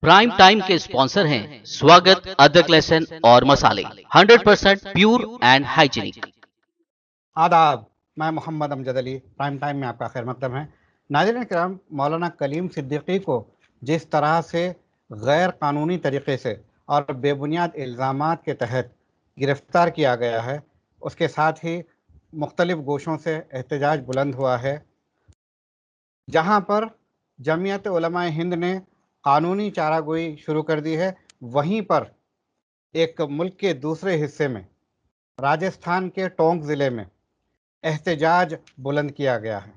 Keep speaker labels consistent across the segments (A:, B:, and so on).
A: Prime time के sponsor हैं स्वागत, अदरक, लहसुन और मसाले, 100% प्योर एंड हाइजीनिक।
B: आदाब, मैं मोहम्मद अमजद अली। प्राइम टाइम में आपका खैर मकदम है। नाज़रीन किराम, मौलाना कलीम सिद्दीकी को जिस तरह से गैर कानूनी तरीक़े से और बेबुनियाद इल्ज़ामात के तहत गिरफ़्तार किया गया है, उसके साथ ही मुख्तलिफ़ गोशों से एहतजाज बुलंद हुआ है। जहाँ पर जमीयत उलमाए हिंद ने कानूनी चारागोई शुरू कर दी है, वहीं पर एक मुल्क के दूसरे हिस्से में राजस्थान के टोंक ज़िले में एहतजाज बुलंद किया गया है।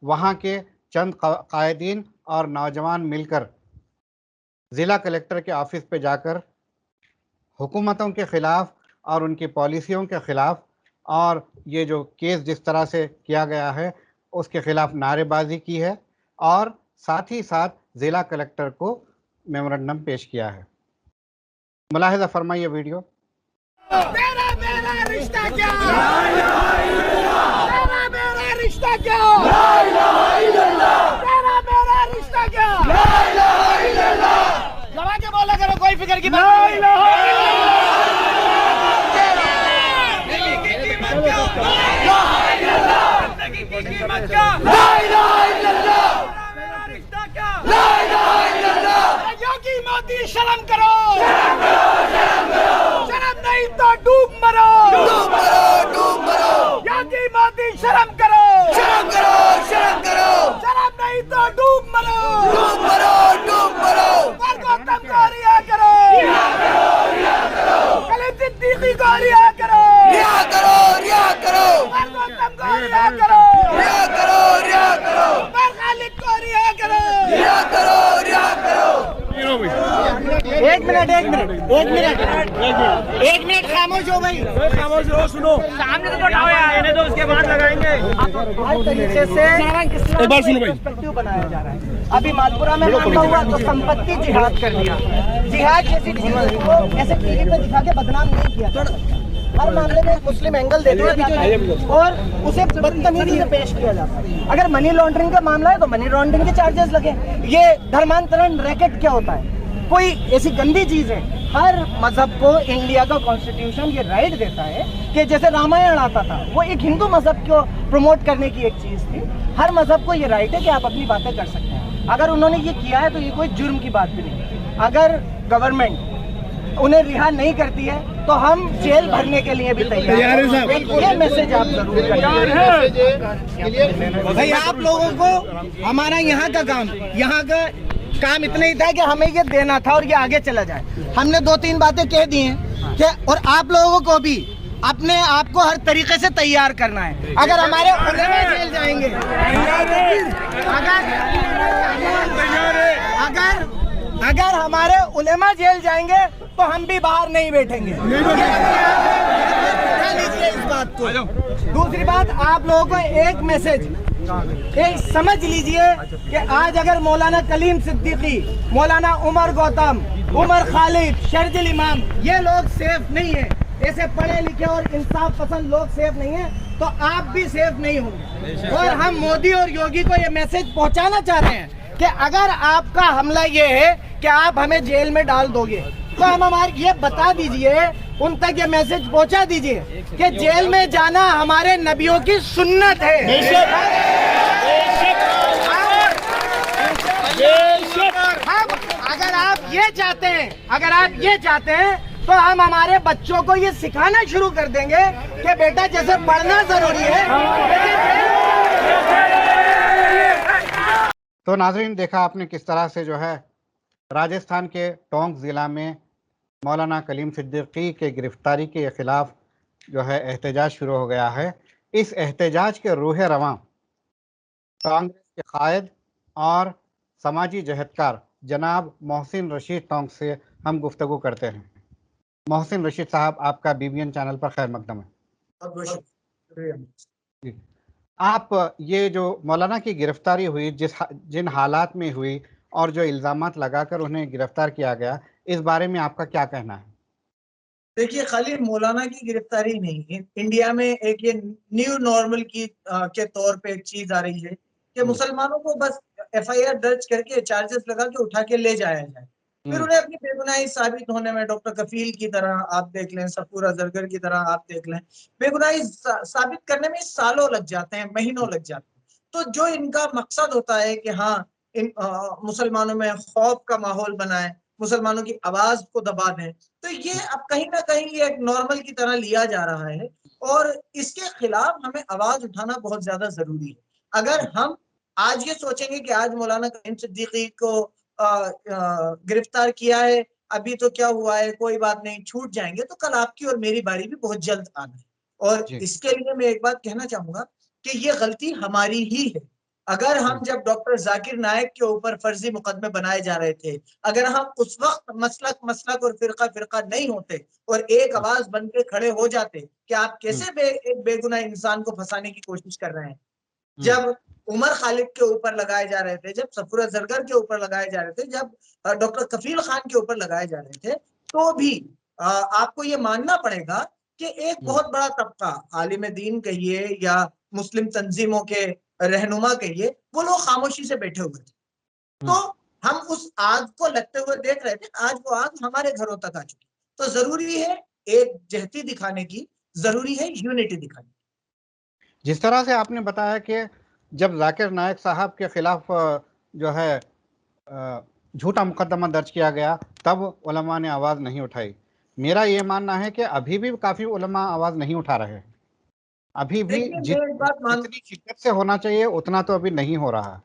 B: वहाँ के चंद कायदीन और नौजवान मिलकर ज़िला कलेक्टर के ऑफिस पे जाकर हुकूमतों के ख़िलाफ़ और उनकी पॉलिसियों के ख़िलाफ़ और ये जो केस जिस तरह से किया गया है उसके ख़िलाफ़ नारेबाजी की है और साथ ही साथ ज़िला कलेक्टर को मेमोरेंडम पेश किया है। मुलाहिज़ा फरमाइए वीडियो।
C: मेरा मेरा रिश्ता क्या, मेरा मेरा रिश्ता क्या, मेरा मेरा रिश्ता क्या, दबा के बोला करो, कोई फिक्र की बात योगी मोदी शर्म करो, शर्म नहीं तो डूब मरो, योगी मोदी शर्म करो, शर्म नहीं तो डूब मरो, गौतम को रिहा करो, कलीम सिद्दीकी को रिहा करो, गौतम को रिहा करो, खालिद को रिहा करो। एक मिनट खामोश हो भाई, खामोश हो, सुनो, सामने तो उठाओ यार, इन्हें तो उसके बाद लगाएंगे। हर तरीके से एक बार सुनो भाई, पर्सपेक्टिव बनाया जा रहा है। अभी मालपुरा में मामला हुआ तो संपत्ति जिहाद कर दिया, जिहाद जैसी चीज को ऐसे टीवी पे दिखा के बदनाम नहीं किया। हर मामले में एक मुस्लिम एंगल दे दिया जाता है और उसे बदतमीजी से पेश किया जाता है। अगर मनी लॉन्ड्रिंग का मामला है तो मनी लॉन्ड्रिंग के चार्जेस लगे। ये धर्मांतरण रैकेट क्या होता है, कोई ऐसी गंदी चीज है। हर मजहब को इंडिया का कॉन्स्टिट्यूशन ये राइट देता है कि जैसे रामायण आता था, वो एक हिंदू मजहब को प्रमोट करने की एक चीज थी। हर मजहब को ये राइट है कि आप अपनी बातें कर सकते हैं। अगर उन्होंने ये किया है तो ये कोई जुर्म की बात भी नहीं। अगर गवर्नमेंट उन्हें रिहा नहीं करती है तो हम जेल भरने के लिए भी तैयार हैं। ये मैसेज आप जरूर भाई, आप लोगों को हमारा यहाँ का काम इतना ही था कि हमें ये देना था और ये आगे चला जाए। हमने 2-3 बातें कह दी हैं कि और आप लोगों को भी अपने आप को हर तरीके से तैयार करना है। अगर हमारे उलेमा जेल जाएंगे, अगर हमारे उलेमा जेल जाएंगे तो हम भी बाहर नहीं बैठेंगे। इस बात को। दूसरी बात, आप लोगों को एक मैसेज समझ लीजिए कि आज अगर मौलाना कलीम सिद्दीकी, मौलाना उमर गौतम, उमर खालिद, शर्जिल इमाम ये लोग सेफ नहीं है, ऐसे पढ़े लिखे और इंसाफ पसंद लोग सेफ नहीं है, तो आप भी सेफ नहीं होंगे। और हम मोदी और योगी को ये मैसेज पहुंचाना चाह रहे हैं कि अगर आपका हमला ये है कि आप हमें जेल में डाल दोगे तो हम हमारे ये बता दीजिए, उन तक ये मैसेज पहुंचा दीजिए कि जेल में जाना हमारे नबियों की सुन्नत है। हम अगर आप ये चाहते हैं तो हम हमारे बच्चों को ये सिखाना शुरू कर देंगे कि बेटा जैसे पढ़ना जरूरी है।
B: तो नाज़रीन, देखा आपने किस तरह से जो है राजस्थान के टोंक ज़िला में मौलाना कलीम सिद्दीकी के गिरफ़्तारी के ख़िलाफ़ जो है एहतजाज शुरू हो गया है। इस एहतजाज के रूह रवां कांग्रेस के कायद और समाजी जहदकार जनाब मोहसिन रशीद टोंक से हम गुफ्तगू करते हैं। मोहसिन रशीद साहब, आपका BBN चैनल पर खैर मकदम है। आप ये जो मौलाना की गिरफ़्तारी हुई, जिन हालात में हुई और जो इल्ज़ामात लगाकर उन्हें गिरफ़्तार किया गया, इस बारे में आपका क्या कहना है?
D: देखिए, खाली मौलाना की गिरफ्तारी नहीं है, इंडिया में एक ये न्यू नॉर्मल की के तौर पे एक चीज आ रही है कि मुसलमानों को बस FIR दर्ज करके चार्जेस लगा के उठा के ले जाया जाए। फिर उन्हें अपनी बेगुनाही साबित होने में डॉक्टर कफील की तरह आप देख लें, सफूर अजहर की तरह आप देख लें, बेगुनाही साबित करने में सालों लग जाते हैं, महीनों लग जाते हैं। तो जो इनका मकसद होता है कि हाँ इन मुसलमानों में खौफ का माहौल बनाए, मुसलमानों की आवाज को दबा दें, तो ये अब कहीं ना कहीं ये एक नॉर्मल की तरह लिया जा रहा है और इसके खिलाफ हमें आवाज उठाना बहुत ज्यादा जरूरी है। अगर हम आज ये सोचेंगे कि आज मौलाना कलीम सिद्दीकी को गिरफ्तार किया है, अभी तो क्या हुआ है, कोई बात नहीं, छूट जाएंगे, तो कल आपकी और मेरी बारी भी बहुत जल्द आना है। और इसके लिए मैं एक बात कहना चाहूंगा कि ये गलती हमारी ही है। अगर हम जब डॉक्टर जाकिर नायक के ऊपर फर्जी मुकदमे बनाए जा रहे थे, अगर हम उस वक्त मसलक और फिरका नहीं होते और एक आवाज बन के खड़े हो जाते कि आप कैसे एक बेगुनाह इंसान को फंसाने की कोशिश कर रहे हैं। जब उमर खालिद के ऊपर लगाए जा रहे थे, जब सफूर अजहर के ऊपर लगाए जा रहे थे, जब डॉक्टर कफील खान के ऊपर लगाए जा रहे थे, तो भी आपको ये मानना पड़ेगा कि एक बहुत बड़ा तबका, आलिम दीन कहिए या मुस्लिम तंजीमों के रहनुमा कहिए, वो लोग खामोशी से बैठे हुए थे। तो हम उस आग को लगते हुए देख रहे थे, आज वो आग हमारे घरों तक आ चुकी। तो जरूरी है एक जहती दिखाने की, जरूरी है यूनिटी दिखाने की।
B: जिस तरह से आपने बताया कि जब जाकिर नायक साहब के खिलाफ जो है झूठा मुकदमा दर्ज किया गया, तब उलमा ने आवाज़ नहीं उठाई। मेरा ये मानना है कि अभी भी काफ़ी उलमा आवाज़ नहीं उठा रहे हैं। अभी भी जितनी शिद्दत से होना चाहिए उतना तो अभी नहीं हो रहा।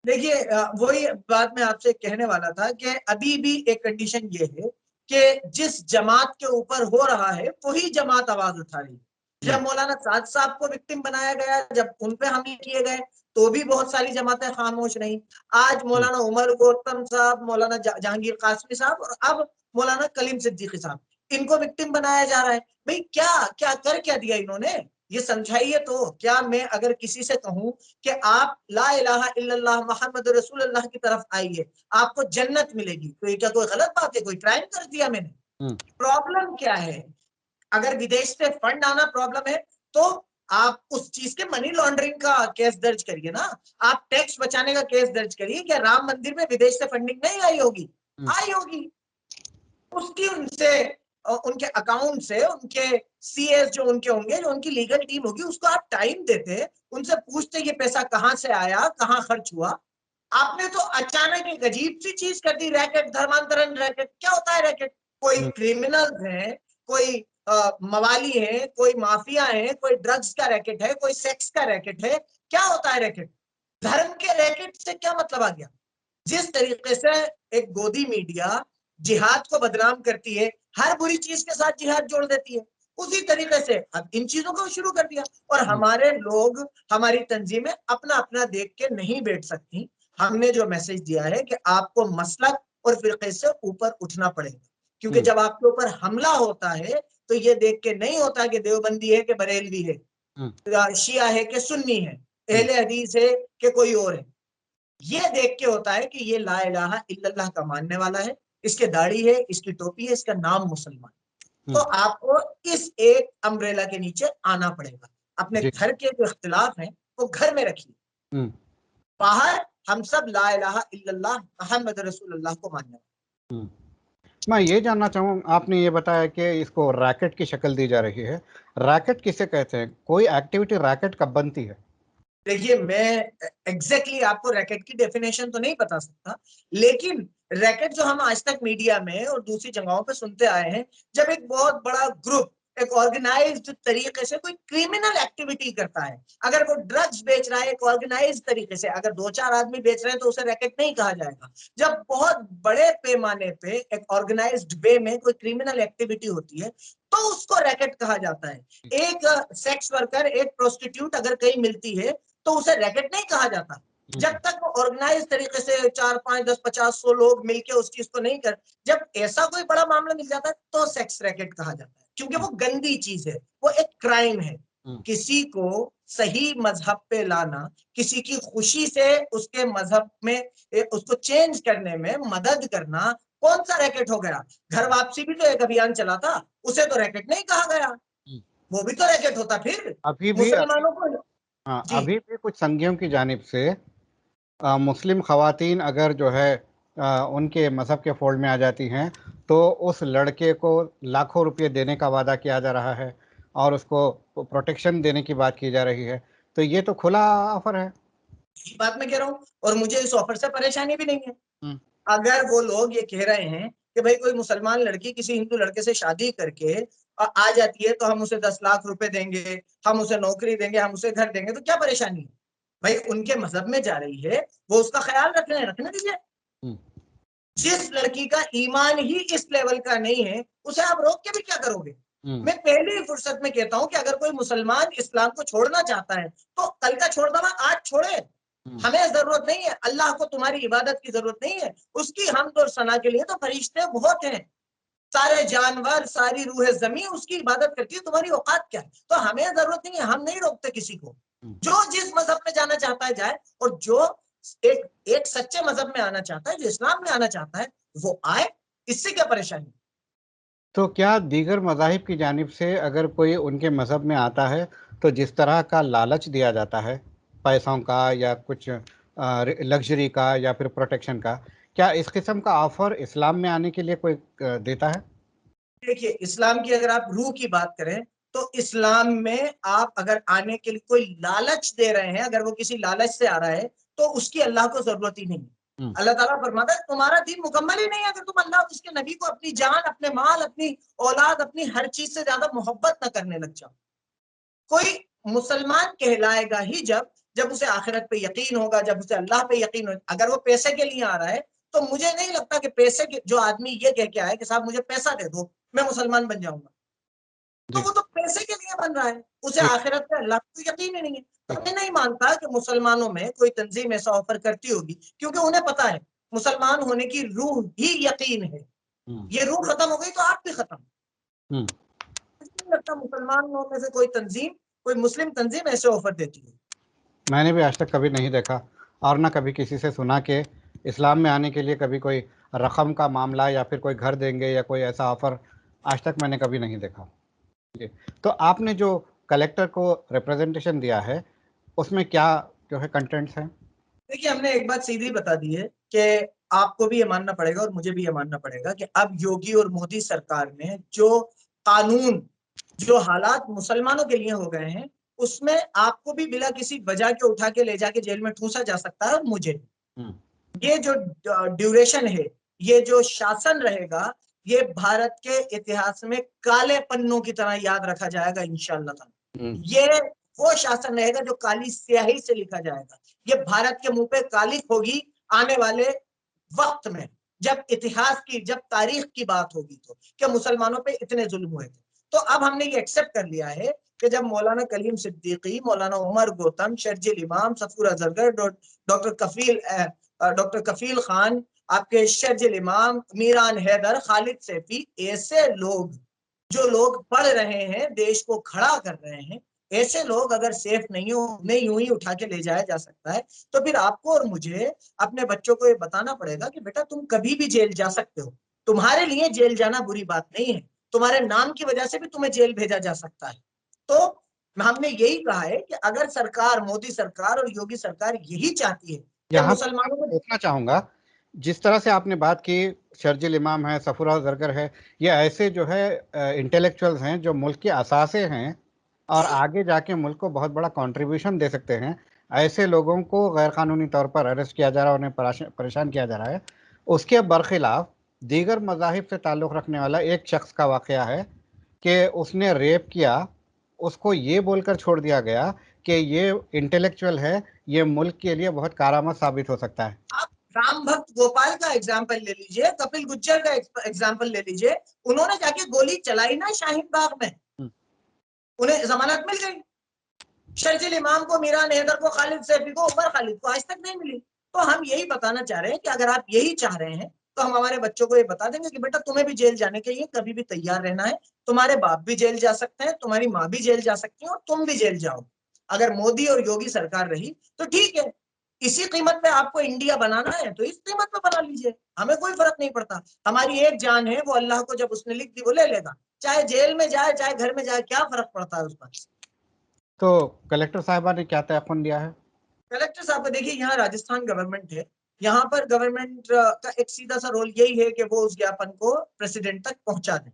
D: देखिए वही बात मैं आपसे कहने वाला था कि अभी भी एक कंडीशन ये है कि जिस जमात के ऊपर हो रहा है वही जमात आवाज उठा रही है। जब मौलाना साद साहब को विक्टिम बनाया गया, जब उन पे हमले किए गए, तो भी बहुत सारी जमातें खामोश रही। आज मौलाना उमर गौतम साहब, मौलाना जहांगीर कासमी साहब और अब मौलाना कलीम सिद्दीकी साहब, इनको विक्टिम बनाया जा रहा है। भाई क्या क्या दिया इन्होंने, ये समझाइए। तो क्या मैं अगर किसी से कहूं कि आप ला इलाहा इल्लल्लाह मुहम्मद रसूलुल्लाह की तरफ आइए, आपको जन्नत मिलेगी, तो ये क्या कोई गलत बात है, कोई क्राइम कर दिया मैंने? प्रॉब्लम क्या है? अगर विदेश से फंड आना प्रॉब्लम है तो आप उस चीज के मनी लॉन्ड्रिंग का केस दर्ज करिए ना, आप टैक्स बचाने का केस दर्ज करिए। क्या राम मंदिर में विदेश से फंडिंग नहीं आई होगी? आई होगी। उसकी उनसे उनके अकाउंट से उनके सीएस जो उनके होंगे, जो उनकी लीगल टीम होगी, उसको आप टाइम देते, उनसे पूछते ये पैसा कहां से आया, कहां खर्च हुआ। आपने तो अचानक एक अजीब सी चीज कर दी, रैकेट, धर्मांतरण रैकेट। क्या होता है रैकेट? कोई क्रिमिनल्स है, कोई मवाली है, कोई माफिया है, कोई ड्रग्स का रैकेट है, कोई सेक्स का रैकेट है। क्या होता है रैकेट? धर्म के रैकेट से क्या मतलब आ गया? जिस तरीके से एक गोदी मीडिया जिहाद को बदनाम करती है, हर बुरी चीज के साथ जिहाद जोड़ देती है, उसी तरीके से अब इन चीजों को शुरू कर दिया। और हमारे लोग, हमारी तंजीमें अपना अपना देख के नहीं बैठ सकती। हमने जो मैसेज दिया है कि आपको मसलक और फिरके से ऊपर उठना पड़ेगा, क्योंकि जब आपके ऊपर हमला होता है तो ये देख के नहीं होता कि देवबंदी है कि बरेलवी है, शिया है कि सुन्नी है, अहले हदीस है कि कोई और है। ये देख के होता है कि ये ला इलाहा इल्लल्लाह का मानने वाला है, इसके दाढ़ी है, इसकी टोपी है, इसका नाम मुसलमान। तो आपको इस एक अम्ब्रेला के नीचे आना पड़ेगा। अपने घर के जो इख्तिलाफ हैं वो घर में रखिए, बाहर हम सब ला इलाहा इल्लल्लाह मुहम्मद रसूलुल्लाह को मानने वाले।
B: मैं ये जानना चाहूँ, आपने ये बताया कि इसको रैकेट की शक्ल दी जा रही है। रैकेट किसे कहते हैं? कोई एक्टिविटी रैकेट कब बनती है?
D: देखिए, मैं एग्जैक्टली आपको रैकेट की डेफिनेशन तो नहीं बता सकता, लेकिन रैकेट जो हम आज तक मीडिया में और दूसरी जगहों पे सुनते आए हैं, जब एक बहुत बड़ा ग्रुप एक ऑर्गेनाइज्ड तरीके से कोई क्रिमिनल एक्टिविटी करता है, अगर वो ड्रग्स बेच रहा है एक ऑर्गेनाइज्ड तरीके से, अगर 2-4 आदमी बेच रहे हैं तो उसे रैकेट नहीं कहा जाएगा। जब बहुत बड़े पैमाने पे एक ऑर्गेनाइज्ड वे में कोई क्रिमिनल एक्टिविटी होती है तो उसको रैकेट कहा जाता है। एक सेक्स वर्कर, एक प्रोस्टिट्यूट अगर कहीं मिलती है तो उसे रैकेट नहीं कहा जाता जब तक वो ऑर्गेनाइज तरीके से 4, 5, 10, 50, 100 लोग मिलके उस चीज को नहीं कर। जब ऐसा कोई बड़ा मामला मिल जाता है तो सेक्स रैकेट कहा जाता है, क्योंकि वो गंदी चीज है, वो एक क्राइम है। किसी को सही मजहब पे लाना, किसी की खुशी से उसके मजहब में उसको चेंज करने में मदद करना, कौन सा रैकेट हो गया? घर वापसी भी तो एक अभियान चला था, उसे तो रैकेट नहीं कहा गया, वो भी तो रैकेट होता। फिर
B: अभी भी
D: मुसलमानों को
B: अभी भी कुछ संघियों की जानिब से मुस्लिम ख़वातीन अगर जो है उनके मज़हब के फोल्ड में आ जाती हैं तो उस लड़के को लाखों रुपए देने का वादा किया जा रहा है और उसको प्रोटेक्शन देने की बात की जा रही है। तो ये तो खुला ऑफर है।
D: यही बात मैं कह रहा हूँ, और मुझे इस ऑफर से परेशानी भी नहीं है।
B: हम्म,
D: अगर वो लोग ये कह रहे हैं कि भाई कोई मुसलमान लड़की किसी हिंदू लड़के से शादी करके आ जाती है तो हम उसे 10 लाख रुपए देंगे, हम उसे नौकरी देंगे, हम उसे घर देंगे, तो क्या परेशानी है? भाई उनके मजहब में जा रही है, वो उसका ख्याल रखने दीजिए।
B: हम्म,
D: जिस लड़की का ईमान ही इस लेवल का नहीं है उसे आप रोक के भी क्या करोगे? मैं पहली फुर्सत में कहता हूं कि अगर कोई मुसलमान इस्लाम को छोड़ना चाहता है तो कल का छोड़ दो, आज छोड़े। हमें जरूरत नहीं है, अल्लाह को तुम्हारी इबादत की जरूरत नहीं है, उसकी हमद और सना के लिए तो फरिश्ते बहुत हैं, सारे जानवर, सारी रूह जमी उसकी इबादत करती है, तुम्हारी औकात क्या है? तो हमें जरूरत नहीं है, हम नहीं रोकते किसी को। जो जिस मजहब में जाना चाहता है जाए, और जो एक सच्चे मजहब में आना चाहता है, जो इस्लाम में आना चाहता है, वो आए, इससे क्या परेशानी?
B: तो क्या दीगर मज़ाहिब की जानिब से अगर कोई उनके मज़हब में आता है तो जिस तरह का लालच दिया जाता है, पैसों का या कुछ लग्जरी का या फिर प्रोटेक्शन का, क्या इस किस्म का ऑफर इस्लाम में आने के लिए कोई देता है?
D: देखिए, इस्लाम की अगर आप रूह की बात करें तो इस्लाम में आप अगर आने के लिए कोई लालच दे रहे हैं, अगर वो किसी लालच से आ रहा है तो उसकी अल्लाह को जरूरत ही नहीं है। अल्लाह ताला फरमाता है तुम्हारा दीन मुकम्मल ही नहीं है अगर तुम अल्लाह और उसके नबी को अपनी जान, अपने माल, अपनी औलाद, अपनी हर चीज से ज्यादा मोहब्बत न करने लग जाओ। कोई मुसलमान कहलाएगा ही जब उसे आखिरत पे यकीन होगा, जब उसे अल्लाह पे यकीन होगा। अगर वो पैसे के लिए आ रहा है तो मुझे नहीं लगता कि पैसे के जो आदमी ये कह के आए कि साहब मुझे पैसा दे दो मैं मुसलमान बन जाऊंगा, तो
B: जी,
D: वो तो पैसे के लिए बन रहा है, उसे
B: ठीक,
D: आखिरत पे अल्लाह को यकीन ही नहीं है। तो
B: ठीक।
D: मैं नहीं मानता कि मुसलमानों में कोई तंजीम ऐसा ऑफर करती होगी, क्योंकि उन्हें पता है मुसलमान होने की रूह ही यकीन है।
B: हुँ,
D: ये रूह खत्म हो गई तो आप भी खत्म।
B: हुँ।
D: मुझे नहीं लगता मुसलमानों में से कोई तंजीम, कोई मुस्लिम तंजीम ऐसे ऑफर देती है।
B: मैंने भी आज तक कभी नहीं देखा और ना कभी किसी से सुना कि इस्लाम में आने के लिए कभी कोई रकम का मामला या फिर कोई घर देंगे या कोई ऐसा ऑफ़र आज तक मैंने कभी नहीं देखा। जी, तो आपने जो कलेक्टर को रिप्रेजेंटेशन दिया है, उसमें क्या जो है कंटेंट्स हैं?
D: देखिए, हमने एक बात सीधी बता दी है कि आपको भी ये मानना पड़ेगा और मुझे भी ये मानना पड़ेगा कि अब योगी और मोदी सरकार में जो कानून, जो हालात मुसलमानों के लिए हो गए हैं, उसमें आपको भी बिना किसी वजह के उठा के ले जाके जेल में ठूसा जा सकता है, और मुझे भी।
B: हुँ,
D: ये जो ड्यूरेशन है, ये जो शासन रहेगा, ये भारत के इतिहास में काले पन्नों की तरह याद रखा जाएगा इंशाअल्लाह ताला।
B: हुँ,
D: ये वो शासन रहेगा जो काली स्याही से लिखा जाएगा। ये भारत के मुंह पे कालिख होगी आने वाले वक्त में, जब इतिहास की, जब तारीख की बात होगी, तो क्या मुसलमानों पे इतने जुल्म हुए थे। तो अब हमने ये एक्सेप्ट कर लिया है कि जब मौलाना कलीम सिद्दीकी, मौलाना उमर गौतम, शर्जिल इमाम, सफूर अजहर, डॉक्टर कफील खान, आपके शर्जिल इमाम, मीरान हैदर, खालिद सैफी, ऐसे लोग, जो लोग पढ़ रहे हैं, देश को खड़ा कर रहे हैं, ऐसे लोग अगर सेफ नहीं हो, उन्हें यूं ही उठा के ले जाया जा सकता है, तो फिर आपको और मुझे अपने बच्चों को ये बताना पड़ेगा कि बेटा तुम कभी भी जेल जा सकते हो, तुम्हारे लिए जेल जाना बुरी बात नहीं है, तुम्हारे नाम की वजह से भी तुम्हें जेल भेजा जा सकता है। तो हमने यही कहा है कि अगर सरकार, मोदी सरकार और योगी सरकार यही चाहती है कि
B: यहाँ
D: मुसलमानों को,
B: रोकना चाहूँगा, जिस तरह से आपने बात की, शर्जिल इमाम है, सफूरा ज़रगर है, ये ऐसे जो है इंटेलेक्चुअल्स हैं जो मुल्क के असासे हैं और आगे जाके मुल्क को बहुत बड़ा कंट्रीब्यूशन दे सकते हैं। ऐसे लोगों को गैर कानूनी तौर पर अरेस्ट किया जा रहा है, उन्हें परेशान किया जा रहा है। उसके बरखिलाफ़ दीगर मज़ाहिब से ताल्लुक़ रखने वाला एक शख्स का वाक़या है कि उसने रेप किया, उसको ये बोलकर छोड़ दिया गया कि ये इंटेलेक्चुअल है, ये मुल्क के लिए बहुत कारआमद साबित हो सकता है।
D: आप राम भक्त गोपाल का एग्जाम्पल ले लीजिए, कपिल गुज्जर का एग्जाम्पल ले लीजिए, उन्होंने जाके गोली चलाई ना शाहीन बाग में,
B: हुँ,
D: उन्हें जमानत मिल गई। शर्जिल इमाम को, मीरान हैदर को, खालिद सैफी को, उमर खालिद को आज तक नहीं मिली। तो हम यही बताना चाह रहे हैं कि अगर आप यही चाह रहे हैं तो हम हमारे बच्चों को ये बता देंगे कि बेटा तुम्हें भी जेल जाने के लिए कभी भी तैयार रहना है, तुम्हारे बाप भी जेल जा सकते हैं, तुम्हारी माँ भी जेल जा सकती है, और तुम भी जेल जाओ। अगर मोदी और योगी सरकार रही तो ठीक है, इसी कीमत पे आपको इंडिया बनाना है तो इस कीमत पे बना लीजिए, हमें कोई फर्क नहीं पड़ता। हमारी एक जान है, वो अल्लाह को जब उसने लिख दी वो ले लेगा, चाहे जेल में जाए चाहे घर में जाए, क्या फर्क पड़ता है उस पर।
B: तो कलेक्टर साहिबा ने क्या तयफ़ुन दिया है?
D: कलेक्टर साहब को देखिए, यहाँ राजस्थान गवर्नमेंट है, यहाँ पर गवर्नमेंट का एक सीधा सा रोल यही है कि वो उस ज्ञापन को प्रेसिडेंट तक पहुंचा दें।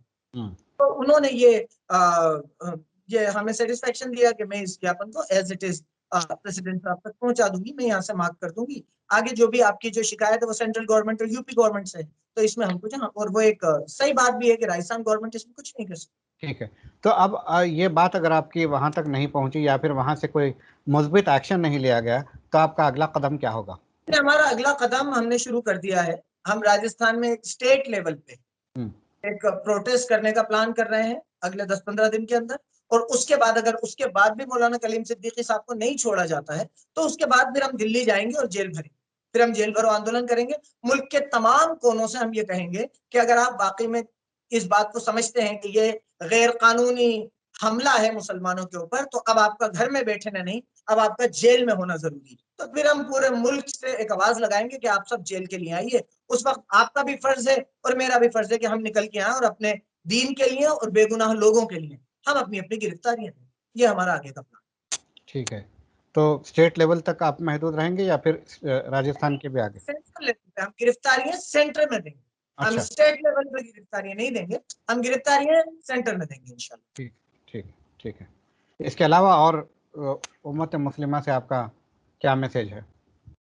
D: तो उन्होंने ये हमें सेटिस्फेक्शन दिया कि मैं इस ज्ञापन को एज इट इज प्रेसिडेंट साहब तक पहुंचा दूंगी, मैं यहाँ से मार्क कर दूंगी। आगे जो भी आपकी जो शिकायत है वो सेंट्रल गवर्नमेंट और यूपी गवर्नमेंट से है, तो इसमें हम कुछ, और वो एक सही बात भी है कि राजस्थान गवर्नमेंट इसमें कुछ नहीं कर सकती।
B: ठीक है, तो अब ये बात अगर आपकी वहां तक नहीं पहुंची या फिर वहां से कोई मुस्बित एक्शन नहीं लिया गया, तो आपका अगला कदम क्या होगा?
D: हमारा अगला कदम हमने शुरू कर दिया है। हम राजस्थान में स्टेट लेवल पे एक प्रोटेस्ट करने का प्लान कर रहे हैं अगले 10-15 दिन के अंदर, और उसके बाद अगर उसके बाद भी मौलाना कलीम सिद्दीकी साहब को नहीं छोड़ा जाता है तो उसके बाद फिर हम दिल्ली जाएंगे और जेल भरेंगे, फिर हम जेल भरो आंदोलन करेंगे। मुल्क के तमाम कोनों से हम ये कहेंगे कि अगर आप वाकई में इस बात को समझते हैं कि ये गैर कानूनी हमला है मुसलमानों के ऊपर, तो अब आपका घर में बैठना नहीं, अब आपका जेल में होना जरूरी है। तो फिर हम पूरे मुल्क से एक आवाज लगाएंगे कि आप सब जेल के लिए आइए। उस वक्त आपका भी फर्ज है और मेरा भी फर्ज है कि हम निकल के आए और अपने दीन के लिए और बेगुनाह लोगों के लिए हम अपनी अपनी गिरफ्तारियां दें। ये हमारा आगे का प्लान।
B: ठीक है, तो स्टेट लेवल तक आप महदूद रहेंगे या फिर राजस्थान के भी आगे?
D: सेंट्रल लेवल पे हम गिरफ्तारियां सेंटर में देंगे। हम
B: अच्छा,
D: स्टेट लेवल पे गिरफ्तारियां नहीं देंगे, हम गिरफ्तारियां सेंटर में देंगे इंशाल्लाह।
B: ठीक ठीक ठीक है। इसके अलावा और उम्मत मुस्लिमा से आपका क्या मैसेज है?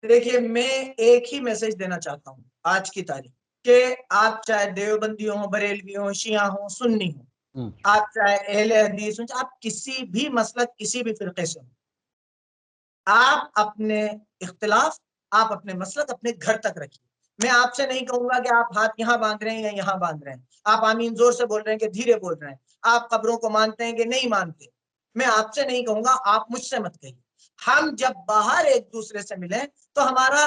D: देखिए, मैं एक ही मैसेज देना चाहता हूँ आज की तारीख के, आप चाहे देवबंदी हो, बरेलवी हो, शिया हो, सुन्नी हो, आप चाहे अहले हदीस हो, आप किसी भी मसलक किसी भी फिरके से हो, आप अपने इख्तिलाफ, आप अपने मसलक अपने घर तक रखिए। मैं आपसे नहीं कहूंगा कि आप हाथ यहाँ बांध रहे हैं या यहाँ बांध रहे हैं, आप आमीन जोर से बोल रहे हैं कि धीरे बोल रहे हैं, आप कब्रों को मानते हैं कि नहीं मानते, मैं आपसे नहीं कहूंगा, आप मुझसे मत कहिए। हम जब बाहर एक दूसरे से मिले तो हमारा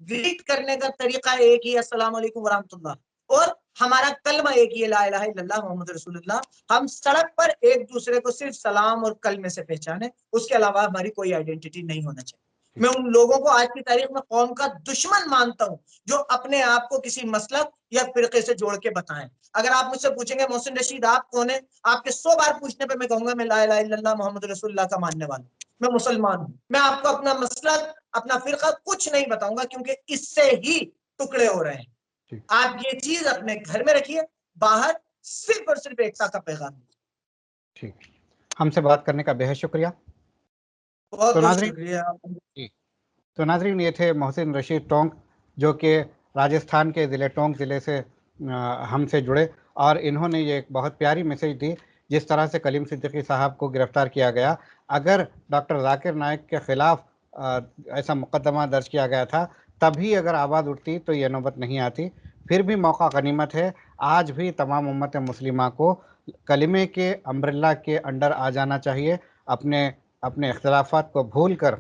D: ग्रीट करने का तरीका एक ही, अस्सलाम वालेकुम वरहमतुल्लाह, और हमारा कलमा एक ही, ला इलाहा इल्लल्लाह मोहम्मद रसूलुल्लाह। हम सड़क पर एक दूसरे को सिर्फ सलाम और कलमे से पहचाने, उसके अलावा हमारी कोई आइडेंटिटी नहीं होना चाहिए। मैं उन लोगों को आज की तारीख में कौम का दुश्मन मानता हूं जो अपने आप को किसी मसलक या फिरके से जोड़ के बताएं। अगर आप मुझसे पूछेंगे मोहसिन रशीद आप कौन है, आपके 100 बार पूछने पे मैं कहूंगा मैं ला इलाहा इल्लल्लाह मोहम्मद रसूलुल्लाह का मानने वाला हूं, मैं मुसलमान हूं। मैं आपको अपना मसलक अपना फिरका कुछ नहीं बताऊंगा, क्योंकि इससे ही टुकड़े हो रहे हैं। आप ये चीज अपने घर में रखिए, बाहर सिर्फ और सिर्फ एकता का पैगाम।
B: ठीक, हमसे बात करने का बेहद शुक्रिया।
D: बहुत बहुत शुक्रिया।
B: तो नाजरीन, ये थे मोहसिन रशीद टोंक, जो कि राजस्थान के ज़िले टोंक ज़िले से हमसे जुड़े, और इन्होंने ये एक बहुत प्यारी मैसेज दी। जिस तरह से कलीम सिद्दीकी साहब को गिरफ़्तार किया गया, अगर डॉक्टर जाकिर नाइक के ख़िलाफ़ ऐसा मुकदमा दर्ज किया गया था, तभी अगर आवाज़ उठती तो ये नौबत नहीं आती। फिर भी मौका गनीमत है, आज भी तमाम उम्मत मुस्लिमा को कलिमे के अम्ब्रेला के अंडर आ जाना चाहिए। अपने अपने इख्तिलाफ़ात को भूल कर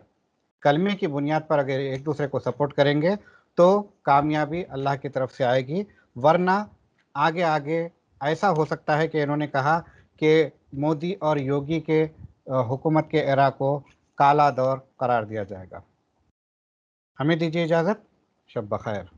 B: कलमे की बुनियाद पर अगर एक दूसरे को सपोर्ट करेंगे तो कामयाबी अल्लाह की तरफ से आएगी, वरना आगे आगे ऐसा हो सकता है कि इन्होंने कहा कि मोदी और योगी के हुकूमत के एरा को काला दौर करार दिया जाएगा। हमें दीजिए इजाज़त, शब बखैर।